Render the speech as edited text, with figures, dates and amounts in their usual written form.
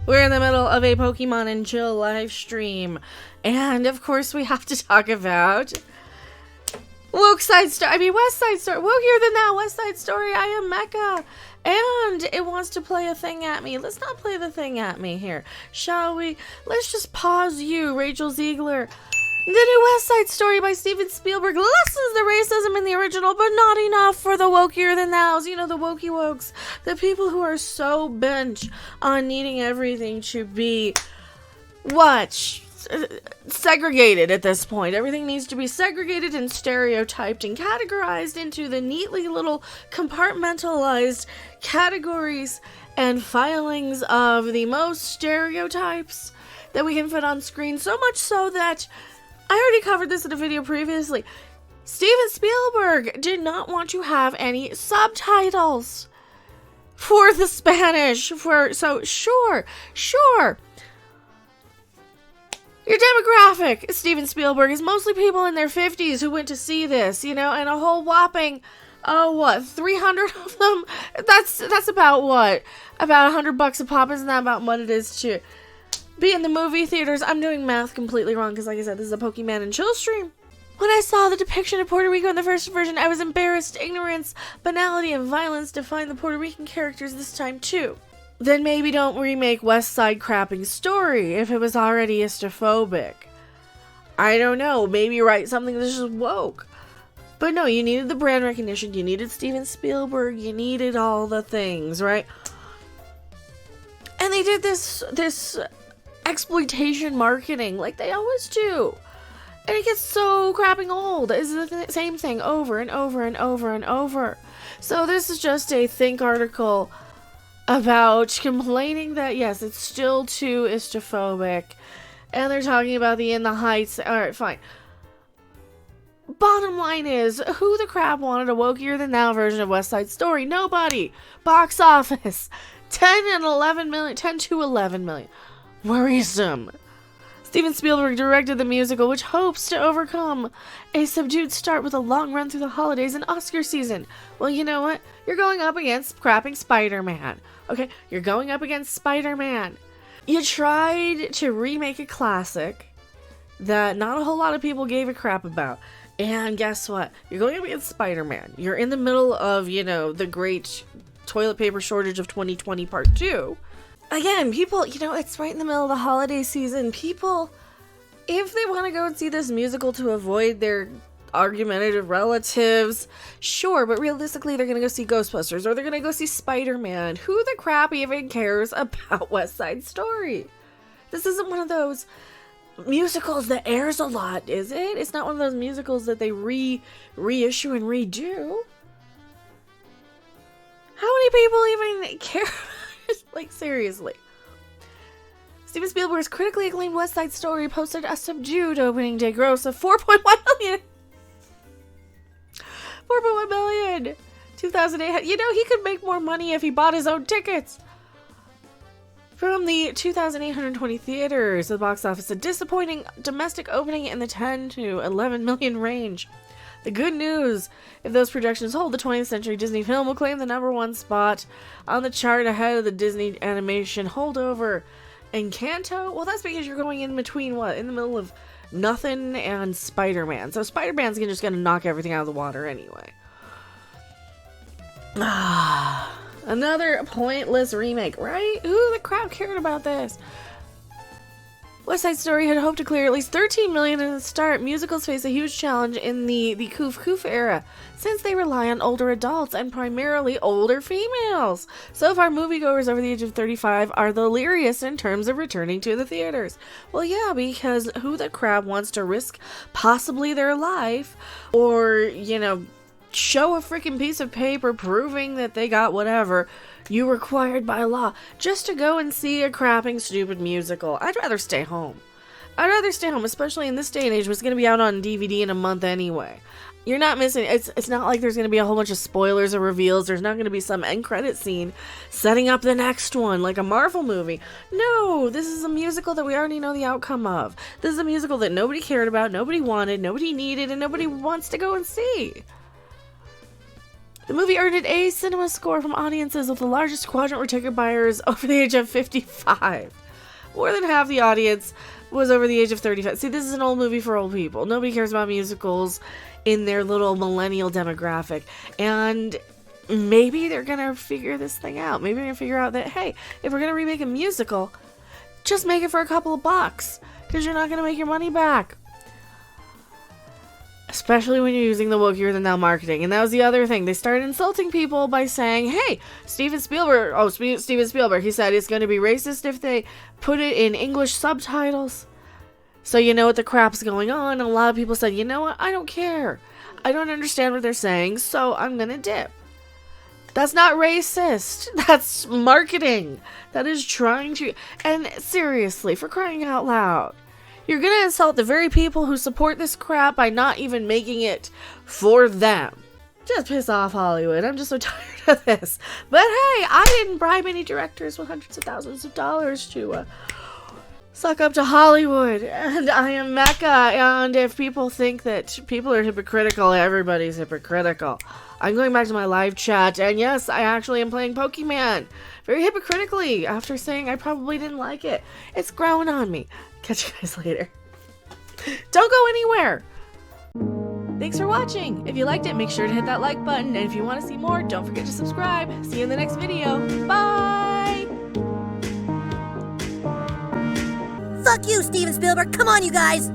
We're in the middle of a Pokemon and Chill live stream. And of course we have to talk about West Side Story, wokier than that, West Side Story, I am Mecca. And it wants to play a thing at me. Let's not play the thing at me here, shall we? Let's just pause you, Rachel Ziegler. The new West Side Story by Stephen Spielberg lessens the racism in the original, but not enough for the wokier than thous. You know, the wokey wokes. The people who are so bent on needing everything to be, segregated at this point. Everything needs to be segregated and stereotyped and categorized into the neatly little compartmentalized categories and filings of the most stereotypes that we can fit on screen. So much so that I already covered this in a video previously. Steven Spielberg did not want to have any subtitles for the Spanish. So sure. Your demographic, Steven Spielberg, is mostly people in their 50s who went to see this, you know, and a whole whopping, 300 of them? That's about what? About $100 a pop? Isn't that about what it is to be in the movie theaters? I'm doing math completely wrong because, like I said, this is a Pokemon and Chill stream. When I saw the depiction of Puerto Rico in the first version, I was embarrassed. Ignorance, banality, and violence define the Puerto Rican characters this time, too. Then maybe don't remake West Side Crapping Story if it was already istophobic. I don't know. Maybe write something that's just woke. But no, you needed the brand recognition. You needed Steven Spielberg. You needed all the things, right? And they did this exploitation marketing like they always do. And it gets so crapping old. It's the same thing over and over and over and over. So this is just a Think article about complaining that, yes, it's still too istophobic. And they're talking about the In the Heights. Alright, fine. Bottom line is, who the crap wanted a wokier than thou version of West Side Story? Nobody. Box office. 10 to 11 million. Worrisome. Steven Spielberg directed the musical, which hopes to overcome a subdued start with a long run through the holidays and Oscar season. Well, you know what? You're going up against crapping Spider-Man. Okay? You're going up against Spider-Man. You tried to remake a classic that not a whole lot of people gave a crap about. And guess what? You're going up against Spider-Man. You're in the middle of, you know, the great toilet paper shortage of 2020 part 2. Again, people, you know, it's right in the middle of the holiday season. People, if they want to go and see this musical to avoid their argumentative relatives, sure, but realistically, they're going to go see Ghostbusters or they're going to go see Spider-Man. Who the crap even cares about West Side Story? This isn't one of those musicals that airs a lot, is it? It's not one of those musicals that they reissue and redo. How many people even care? Like, seriously. Steven Spielberg's critically acclaimed West Side Story posted a subdued opening day gross of 4.1 million. 4.1 million. 2008. You know, he could make more money if he bought his own tickets. From the 2,820 theaters, the box office, a disappointing domestic opening in the 10 to 11 million range. The good news, if those projections hold, the 20th century Disney film will claim the #1 spot on the chart ahead of the Disney animation holdover Encanto. Well, that's because you're going in between, in the middle of nothing and Spider-Man. So Spider-Man's just going to knock everything out of the water anyway. Another pointless remake, right? Who the crap cared about this? West Side Story had hoped to clear at least 13 million in the start. Musicals face a huge challenge in the Koof era, since they rely on older adults and primarily older females. So far, moviegoers over the age of 35 are the leariest in terms of returning to the theaters. Well, yeah, because who the crap wants to risk possibly their life or, you know, show a freaking piece of paper proving that they got whatever you required by law just to go and see a crapping stupid musical? I'd rather stay home. Especially in this day and age, it's going to be out on DVD in a month anyway. You're not missing, it's not like there's going to be a whole bunch of spoilers or reveals. There's not going to be some end credit scene setting up the next one like a Marvel movie. No, this is a musical that we already know the outcome of. This is a musical that nobody cared about, nobody wanted, nobody needed, and nobody wants to go and see. The movie earned an A cinema score from audiences with the largest quadrant were ticket buyers over the age of 55. More than half the audience was over the age of 35. See, this is an old movie for old people. Nobody cares about musicals in their little millennial demographic. And maybe they're going to figure this thing out. Maybe they're going to figure out that, hey, if we're going to remake a musical, just make it for a couple of bucks, because you're not going to make your money back. Especially when you're using the wokier than thou marketing. And that was the other thing. They started insulting people by saying, hey, Stephen Spielberg, he said it's going to be racist if they put it in English subtitles. So you know what the crap's going on. And a lot of people said, you know what, I don't care. I don't understand what they're saying, so I'm going to dip. That's not racist. That's marketing. That is trying to... And seriously, for crying out loud, you're going to insult the very people who support this crap by not even making it for them. Just piss off Hollywood. I'm just so tired of this. But hey, I didn't bribe any directors with hundreds of thousands of dollars to suck up to Hollywood. And I am Mecca. And if people think that people are hypocritical, everybody's hypocritical. I'm going back to my live chat. And yes, I actually am playing Pokemon. Very hypocritically after saying I probably didn't like it. It's growing on me. Catch you guys later. Don't go anywhere. Thanks for watching. If you liked it, make sure to hit that like button. And if you want to see more, don't forget to subscribe. See you in the next video. Bye! Fuck you, Steven Spielberg. Come on, you guys.